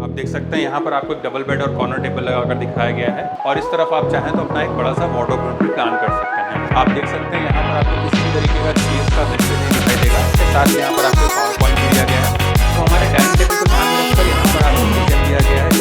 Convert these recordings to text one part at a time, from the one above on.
आप देख सकते हैं यहाँ पर आपको एक डबल बेड और कॉर्नर टेबल लगाकर दिखाया गया है और इस तरफ आप चाहें तो अपना एक बड़ा सा वार्डरोब भी प्लान कर सकते हैं। आप देख सकते हैं यहाँ पर आपको किसी भी तरीके का स्पेस का दृश्य नहीं दिखाई देगा। इसके साथ यहाँ पर आपको पावर पॉइंट दिया गया है। तो हमारे डाइनिंग टेबल को ध्यान में रखकर यहाँ पर आपको किचन दिया गया है।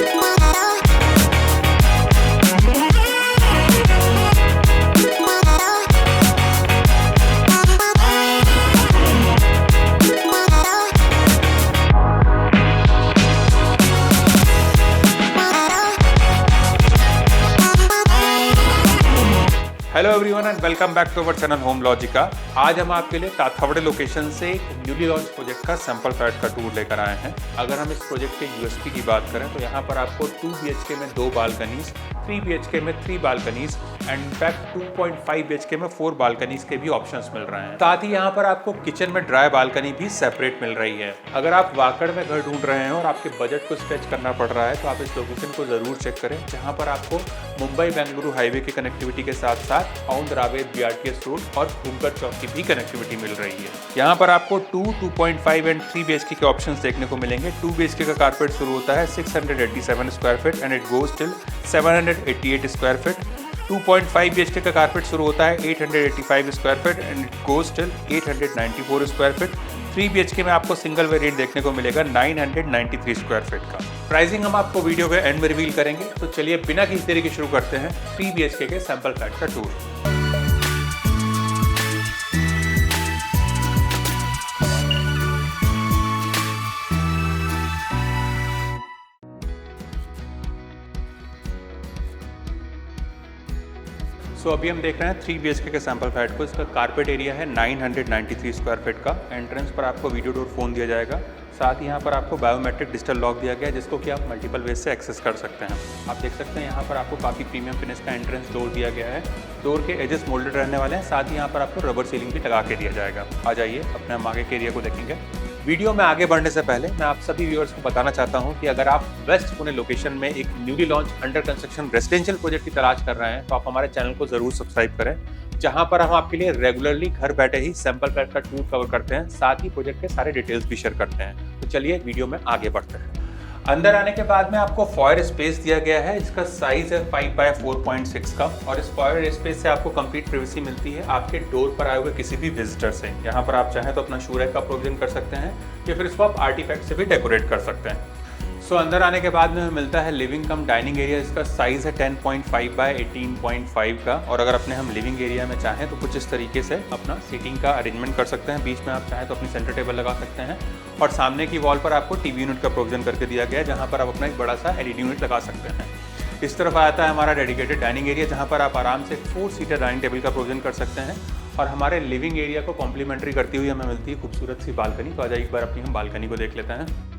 Hello everyone and welcome back to our channel Home Logica. आज हम आपके लिए ताथावड़े लोकेशन से एक न्यूली लॉन्च प्रोजेक्ट का सैंपल फ्लैट का टूर लेकर आए हैं। अगर हम इस प्रोजेक्ट के यूएसपी की बात करें तो यहाँ पर आपको 2 BHK में 2 बालकनीज, 3 BHK में 3 बालकनीज एंड इनफैक्ट 2.5 BHK में 4 बालकनीज के भी ऑप्शंस मिल रहे हैं। साथ ही यहाँ पर आपको किचन में ड्राई बालकनी भी सेपरेट मिल रही है। अगर आप वाकड़ में घर ढूंढ रहे हैं और आपके बजट को स्ट्रेच करना पड़ रहा है तो आप इस लोकेशन को जरूर चेक करें, जहाँ पर आपको मुंबई बेंगलुरु हाईवे की कनेक्टिविटी के साथ साथ औंध रावेत BRTS रोड और भूमकर चौक की भी कनेक्टिविटी मिल रही है। यहाँ पर आपको 2, 2.5 एंड 3 BHK के ऑप्शंस देखने को मिलेंगे। 2 BHK का कारपेट शुरू होता है 687 square feet and it goes till 788 square feet. 2.5 BHK का कारपेट शुरू होता है 885 square feet and it goes till 894 square feet. 3 BHK में आपको सिंगल वेरिएंट देखने को मिलेगा 993 स्क्वायर फीट का। प्राइसिंग हम आपको वीडियो के एंड में रिवील करेंगे। तो चलिए बिना किसी देरी के शुरू करते हैं 3 BHK के सैंपल फ्लैट का टूर। अभी हम देख रहे हैं 3 BHK के सैंपल फ्लैट को। इसका कारपेट एरिया है 993 स्क्वायर फीट का। एंट्रेंस पर आपको वीडियो डोर फोन दिया जाएगा। साथ ही यहाँ पर आपको बायोमेट्रिक डिजिटल लॉक दिया गया है जिसको कि आप मल्टीपल वेज से एक्सेस कर सकते हैं। आप देख सकते हैं यहाँ पर आपको काफ़ी प्रीमियम फिनिश का एंट्रेंस डोर दिया गया है। डोर के एजेस मोल्डेड रहने वाले हैं। साथ ही यहाँ पर आपको रबर सीलिंग भी लगा के दिया जाएगा। आ जाइए अपने हम आगे के एरिया को देखेंगे। वीडियो में आगे बढ़ने से पहले मैं आप सभी व्यूअर्स को बताना चाहता हूं कि अगर आप वेस्ट पुणे लोकेशन में एक newly launch under construction residential project की तलाश कर रहे हैं तो आप हमारे चैनल को जरूर सब्सक्राइब करें, जहां पर हम आपके लिए रेगुलरली घर बैठे ही सैंपल फ्लैट का टूर कवर करते हैं, साथ ही प्रोजेक्ट के सारे डिटेल्स भी शेयर करते हैं। तो चलिए वीडियो में आगे बढ़ते हैं। अंदर आने के बाद में आपको फॉयर स्पेस दिया गया है। इसका साइज है 5x4.6 का और इस फॉयर स्पेस से आपको कंप्लीट प्राइवेसी मिलती है आपके डोर पर आए हुए किसी भी विजिटर से। यहाँ पर आप चाहें तो अपना शू रैक का प्रोविजन कर सकते हैं या फिर इसको आप आर्टिफैक्ट से भी डेकोरेट कर सकते हैं। अंदर आने के बाद में हमें मिलता है लिविंग कम डाइनिंग एरिया। इसका साइज है 10.5 बाय 18.5 का और अगर अपने हम लिविंग एरिया में चाहें तो कुछ इस तरीके से अपना सीटिंग का अरेंजमेंट कर सकते हैं। बीच में आप चाहें तो अपनी सेंटर टेबल लगा सकते हैं और सामने की वॉल पर आपको टीवी यूनिट का प्रोविजन करके दिया गया है, जहाँ पर आप अपना एक बड़ा सा LED यूनिट लगा सकते हैं। इस तरफ आता है हमारा डेडिकेटेड डाइनिंग एरिया, जहाँ पर आप आराम से 4 सीटर डाइनिंग टेबल का प्रोविजन कर सकते हैं और हमारे लिविंग एरिया को कॉम्प्लीमेंट्री करती हुई हमें मिलती है खूबसूरत सी बालकनी। तो आ जाइए एक बार अपनी हम बालकनी को देख लेते हैं।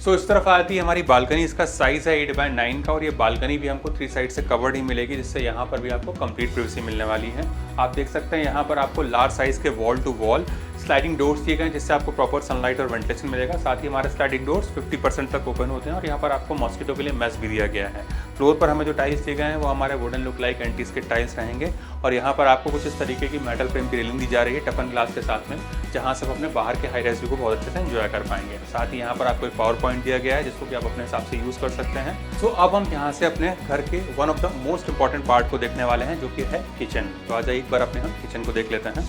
इस तरफ आती है हमारी बालकनी। इसका साइज है 8x9 का और ये बालकनी भी हमको 3 साइड से कवर्ड ही मिलेगी, जिससे यहाँ पर भी आपको कंप्लीट प्राइवेसी मिलने वाली है। आप देख सकते हैं यहाँ पर आपको लार्ज साइज के wall to wall sliding doors दिए गए जिससे आपको प्रॉपर सनलाइट और वेंटिलेशन मिलेगा। साथ ही हमारे स्लाइडिंग डोर्स 50% तक ओपन होते हैं और यहाँ पर आपको मॉस्किटो के लिए मेश भी दिया गया है। फ्लोर पर हमें जो टाइल्स दिए गए हैं वो हमारे वुडन लुक लाइक एंटीज के टाइल्स रहेंगे और यहाँ पर आपको कुछ इस तरीके की मेटल फ्रेम की रेलिंग दी जा रही है टफन ग्लास के साथ में, जहाँ से अपने बाहर के हाई राइज व्यू को बहुत अच्छे से एंजॉय कर पाएंगे। साथ ही यहाँ पर आपको एक पावर पॉइंट दिया गया है जिसको कि आप अपने हिसाब से यूज़ कर सकते हैं। अब हम यहाँ से अपने घर के one of the most important part को देखने वाले हैं, जो कि है किचन। तो आ जाइए एक बार अपने हम किचन को देख लेते हैं।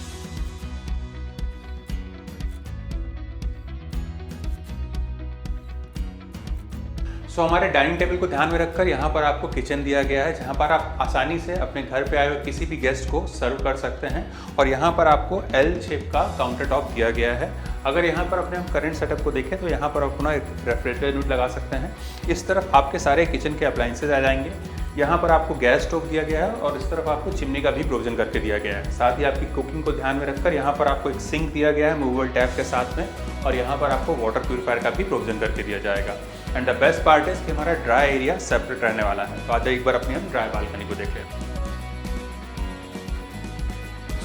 हमारे डाइनिंग टेबल को ध्यान में रखकर यहाँ पर आपको किचन दिया गया है, जहाँ पर आप आसानी से अपने घर पे आए हुए किसी भी गेस्ट को सर्व कर सकते हैं और यहाँ पर आपको L शेप का काउंटर टॉप दिया गया है। अगर यहाँ पर अपने हम करंट सेटअप को देखें तो यहाँ पर अपना एक रेफ्रिजरेटर यूनिट लगा सकते हैं। इस तरफ आपके सारे किचन के अप्लाइंसेज आ जाएंगे। यहाँ पर आपको गैस स्टोव दिया गया है और इस तरफ आपको चिमनी का भी प्रोविजन करके दिया गया है। साथ ही आपकी कुकिंग को ध्यान में रखकर यहाँ पर आपको एक सिंक दिया गया है मूवेबल टैप के साथ में और यहाँ पर आपको वाटर प्यूरीफायर का भी प्रोविजन करके दिया जाएगा। And the best part is कि हमारा ड्राई एरिया सेपरेट रहने वाला है। तो आज एक बार अपनी हम ड्राई बालकनी को देख लेते हैं।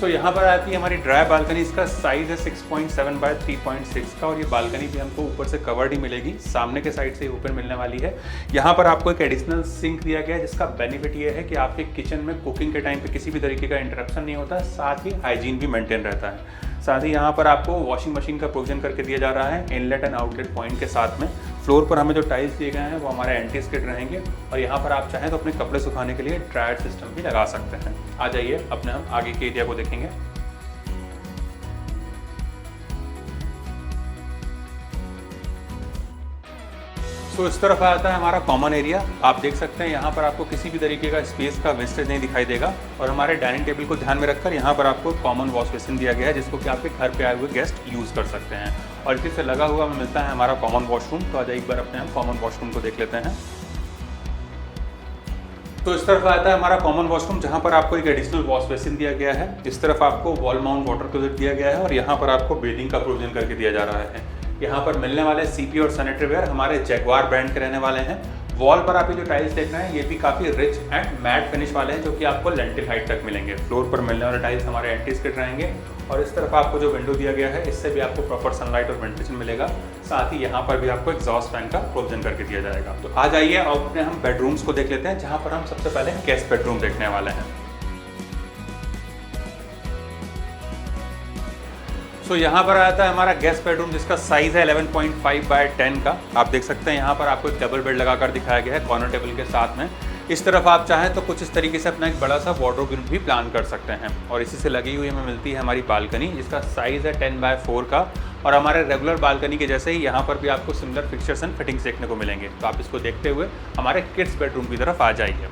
यहाँ पर आती है हमारी ड्राई बालकनी। इसका साइज है 6.7 बाय 3.6 का और ये बालकनी भी हमको ऊपर से कवर्ड ही मिलेगी, सामने के साइड से ओपन मिलने वाली है। यहाँ पर आपको एक एडिशनल सिंक दिया गया है जिसका बेनिफिट ये है कि आपके किचन में कुकिंग के टाइम पे किसी भी तरीके का इंटरप्शन नहीं होता, साथ ही हाइजीन भी मेंटेन रहता है। साथ ही यहाँ पर आपको वॉशिंग मशीन का प्रोविजन करके दिया जा रहा है इनलेट एंड आउटलेट पॉइंट के साथ में। फ्लोर पर हमें जो टाइल्स दिए गए हैं वो हमारे एंटी स्किड रहेंगे और यहाँ पर आप चाहें तो अपने कपड़े सुखाने के लिए ड्रायर सिस्टम भी लगा सकते हैं। आ जाइए अपने हम आगे के एरिया को देखेंगे। सो इस तरफ आता है हमारा कॉमन एरिया। आप देख सकते हैं यहाँ पर आपको किसी भी तरीके का स्पेस का वेस्टेज नहीं दिखाई देगा और हमारे डाइनिंग टेबल को ध्यान में रखकर यहाँ पर आपको कॉमन वॉश बेसिन दिया गया है जिसको कि आपके घर पे आए हुए गेस्ट यूज़ कर सकते हैं। और इसी से लगा हुआ हमें मिलता है हमारा कॉमन वॉशरूम। तो आज एक बार अपने हम कॉमन वॉशरूम को देख लेते हैं। तो इस तरफ आता है हमारा कॉमन वॉशरूम जहाँ पर आपको एक एडिशनल वॉश बेसिन दिया गया है। इस तरफ आपको वॉल माउंट वाटर क्लोजेट दिया गया है और यहाँ पर आपको बेदिंग का प्रोविजन करके दिया जा रहा है। यहाँ पर मिलने वाले सीपी और सैनिटरी वेयर हमारे जैगवार ब्रांड के रहने वाले हैं। वॉल पर आप ये जो टाइल्स देख रहे हैं ये भी काफ़ी रिच एंड मैट फिनिश वाले हैं जो कि आपको लेंटिल हाइट तक मिलेंगे। फ्लोर पर मिलने वाले टाइल्स हमारे एंटी स्किड रहेंगे और इस तरफ आपको जो विंडो दिया गया है इससे भी आपको प्रॉपर सनलाइट और वेंटिलेशन मिलेगा। साथ ही यहाँ पर भी आपको एग्जॉस्ट फैन का प्रोविजन करके दिया जाएगा। तो आ जाइए और अपने हम बेडरूम्स को देख लेते हैं जहाँ पर हम सबसे पहले गेस्ट बेडरूम देखने वाले हैं। तो यहाँ पर आता है हमारा गेस्ट बेडरूम जिसका साइज है 11.5 बाय 10 का। आप देख सकते हैं यहाँ पर आपको एक डबल बेड लगाकर दिखाया गया है कॉर्नर टेबल के साथ में। इस तरफ आप चाहें तो कुछ इस तरीके से अपना एक बड़ा सा वार्डरोब यूनिट भी प्लान कर सकते हैं। और इसी से लगी हुई हमें मिलती है हमारी बालकनी जिसका साइज है 10 बाय 4 का। और हमारे रेगुलर बालकनी के जैसे ही यहाँ पर भी आपको सिमिलर फिक्चर्स एंड फिटिंग्स देखने को मिलेंगे। तो आप इसको देखते हुए हमारे किड्स बेडरूम की तरफ आ जाइए।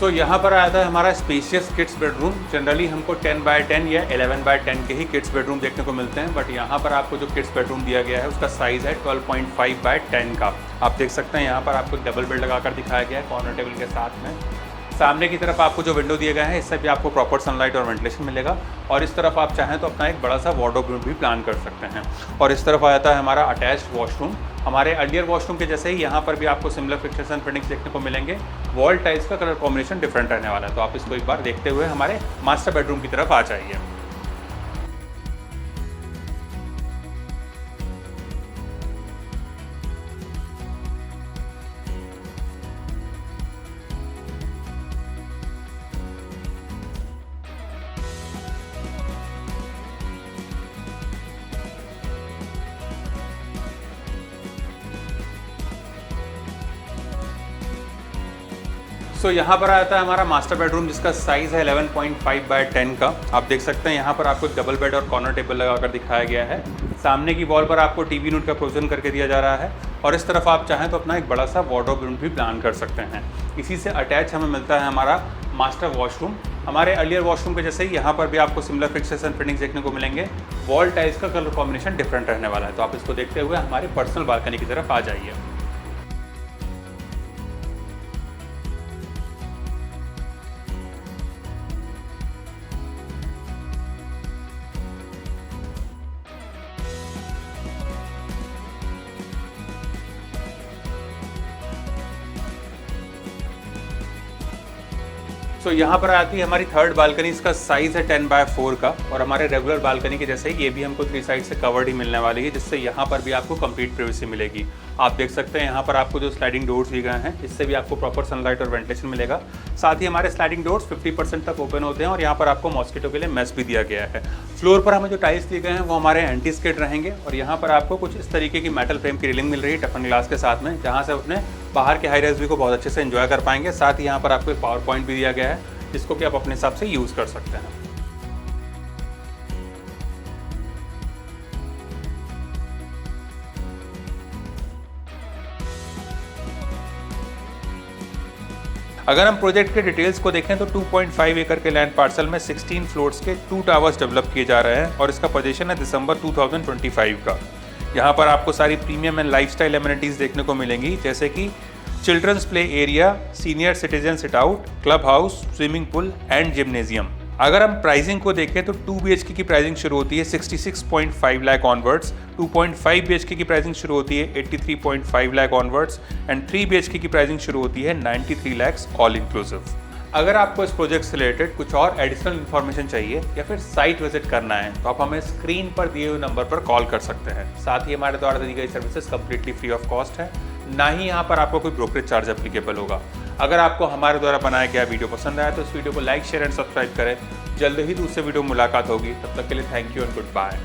सो यहाँ पर आता है हमारा स्पेशियस किड्स बेडरूम। जनरली हमको 10 बाय 10 या 11 बाय 10 के ही किड्स बेडरूम देखने को मिलते हैं, बट यहाँ पर आपको जो किड्स बेडरूम दिया गया है उसका साइज़ है 12.5 बाय 10 का। आप देख सकते हैं यहाँ पर आपको डबल बेड लगाकर दिखाया गया है कॉर्नर टेबल के साथ में। सामने की तरफ आपको जो विंडो दिए गए हैं इससे भी आपको प्रॉपर सनलाइट और वेंटिलेशन मिलेगा। और इस तरफ आप चाहें तो अपना एक बड़ा सा वार्डरोब यूनिट भी प्लान कर सकते हैं। और इस तरफ आता है हमारा अटैच्ड वॉशरूम। हमारे अर्लियर वॉशरूम के जैसे ही यहाँ पर भी आपको सिमिलर फिक्चर्स एंड फिटिंग्स देखने को मिलेंगे। वॉल टाइल्स का कलर कॉम्बिनेशन डिफरेंट रहने वाला है। तो आप इसको एक बार देखते हुए हमारे मास्टर बेडरूम की तरफ आ जाइए। सो यहाँ पर आता है हमारा मास्टर बेडरूम जिसका साइज़ है 11.5 बाय 10 का। आप देख सकते हैं यहाँ पर आपको डबल बेड और कॉर्नर टेबल लगाकर दिखाया गया है। सामने की वॉल पर आपको टीवी यूनिट का प्रोविजन करके दिया जा रहा है। और इस तरफ आप चाहें तो अपना एक बड़ा सा वार्डरोब यूनिट भी प्लान कर सकते हैं। इसी से अटैच हमें मिलता है हमारा मास्टर वॉशरूम। हमारे अर्लियर वॉशरूम के जैसे ही यहाँ पर भी आपको सिमिलर फिक्चर्स एंड फिटिंग्स देखने को मिलेंगे। वॉल टाइल्स का कलर कॉम्बिनेशन डिफरेंट रहने वाला है। तो आप इसको देखते हुए हमारे पर्सनल बालकनी की तरफ आ जाइए। तो यहाँ पर आती है हमारी थर्ड बालकनी। इसका साइज़ है 10 बाय 4 का। और हमारे रेगुलर बालकनी के जैसे ही ये भी हमको 3 साइड से कवर्ड ही मिलने वाली है, जिससे यहाँ पर भी आपको कंप्लीट प्राइवेसी मिलेगी। आप देख सकते हैं यहाँ पर आपको जो स्लाइडिंग डोर्स दिए गए हैं इससे भी आपको प्रॉपर सनलाइट और वेंटिलेशन मिलेगा। साथ ही हमारे स्लाइडिंग डोर्स 50% तक ओपन होते हैं और यहाँ पर आपको मॉस्किटो के लिए मेश भी दिया गया है। फ्लोर पर हमें जो टाइल्स दिए गए हैं वो हमारे एंटी स्किड रहेंगे। और यहाँ पर आपको कुछ इस तरीके की मेटल फ्रेम की रेलिंग मिल रही है टफन ग्लास के साथ में, जहाँ से अपने बाहर के हाई रेज व्यू को बहुत अच्छे से एंजॉय कर पाएंगे। साथ ही यहाँ पर आपको एक पावर पॉइंट भी दिया गया है जिसको कि आप अपने हिसाब से यूज़ कर सकते हैं। अगर हम प्रोजेक्ट के डिटेल्स को देखें तो 2.5 एकड़ के लैंड पार्सल में 16 फ्लोर्स के 2 टावर्स डेवलप किए जा रहे हैं और इसका पोजीशन है दिसंबर 2025 का। यहाँ पर आपको सारी प्रीमियम एंड लाइफस्टाइल एमिनिटीज़ देखने को मिलेंगी, जैसे कि children's play area, senior citizen sit out, club house, swimming pool and gymnasium. अगर हम प्राइसिंग को देखें तो 2 BHK की प्राइसिंग शुरू होती है 66.5 लाख ऑनवर्ड्स, 2.5 BHK की प्राइसिंग शुरू होती है 83.5 लाख ऑनवर्ड्स एंड 3 BHK की प्राइसिंग शुरू होती है 93 लाख ऑल इंक्लूसिव। अगर आपको इस प्रोजेक्ट से रिलेटेड कुछ और एडिशनल इन्फॉर्मेशन चाहिए या फिर साइट विजिट करना है तो आप हमें स्क्रीन पर दिए हुए नंबर पर कॉल कर सकते हैं। साथ ही हमारे द्वारा दी गई services completely free of cost है, ना ही यहाँ पर आपको कोई ब्रोकरेज चार्ज एप्लीकेबल होगा। अगर आपको हमारे द्वारा बनाया गया वीडियो पसंद आया तो इस वीडियो को लाइक, शेयर एंड सब्सक्राइब करें। जल्द ही दूसरे वीडियो में मुलाकात होगी, तब तक के लिए thank you and good bye.